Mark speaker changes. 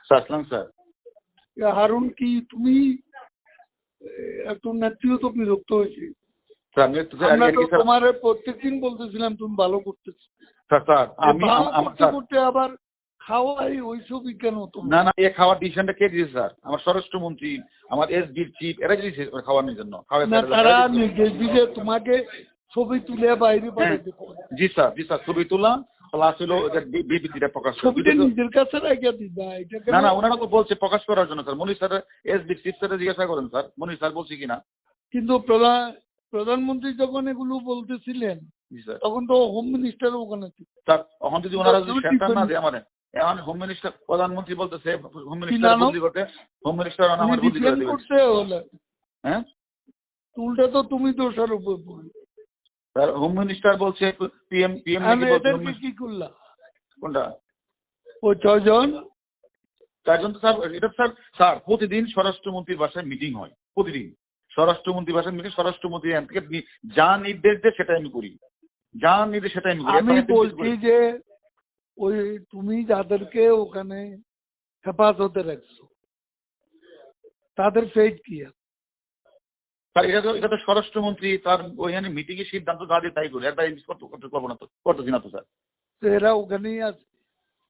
Speaker 1: আসলাম sir.
Speaker 2: Harun কি তুমি একটু নেত্রীও তো বিরক্ত হয়েছে।
Speaker 1: স্যার
Speaker 2: আমরা তো তোমার প্রত্যেকদিন বলতেছিলাম তুমি ভালো করতেছো,
Speaker 1: স্যার আমি
Speaker 2: ভালো করতে করতে আবার খাওয়াই ওইসবই কেন তোমার?
Speaker 1: না এ খাওয়ার ডিসিশনটা কে দিয়েছে স্যার? আমার স্বরাষ্ট্রমন্ত্রী, আমার এসডির চিফ, এরা দিয়েছে খাওয়ানোর জন্য।
Speaker 2: না তারা নির্দেশ দিলে তোমাকে ছবি তুলে বাইরে পাঠাতে।
Speaker 1: জি স্যার ছবি তোলা প্লাস হলো বিবৃতিটা প্রকাশ করা।
Speaker 2: ছবিটা নিজের কাছে রেখে দিবা। এটা
Speaker 1: না ওনারা তো বলছে প্রকাশ করার জন্য স্যার। মনির স্যার এসডি চিফ স্যার জিজ্ঞাসা করেন স্যার, মনির স্যার বলছে কিনা।
Speaker 2: কিন্তু প্রধানমন্ত্রী যখন এগুলো বলতেছিলেন তখন তো হোম মিনিস্টার ওখানে ছিল
Speaker 1: স্যার। তখন যদি ওনারা যদি সেন্টার না দেয় আমাদের, এখন হোম মিনিস্টার প্রধানমন্ত্রী বলতেছে হোম মিনিস্টার বদলি করতে, হোম মিনিস্টার আমার বদলি করে দিবেন
Speaker 2: করতে হলে।
Speaker 1: হ্যাঁ
Speaker 2: উল্টা তো তুমি দোষার উপর পড়বে।
Speaker 1: স্যার হোম মিনিস্টার বলছে পিএম
Speaker 2: কি করলা?
Speaker 1: কোনটা?
Speaker 2: ও 6 জন
Speaker 1: তো স্যার এটা স্যার প্রতিদিন স্বরাষ্ট্রমন্ত্রীর বাসায় মিটিং হয়, প্রতিদিন স্বরাষ্ট্রমন্ত্রীর বাসায় মিটিং। স্বরাষ্ট্রমন্ত্রী থেকে যা নির্দেশ দেয় সেটা আমি করি, যা নির্দেশ সেটা আমি করি।
Speaker 2: আমি বলছি যে ওই তুমি যাদেরকে ওখানে হেফাজতে রাখছো তাদের ফেট কি আছে?
Speaker 1: স্যার এটা তো স্বরাষ্ট্রমন্ত্রী তার ওইখানে মিটিং এর সিদ্ধান্ত যা দিয়ে তাই করি, একবার করতে পারবো না তো, করতেছি না তো স্যার।
Speaker 2: এরা ওখানেই আছে।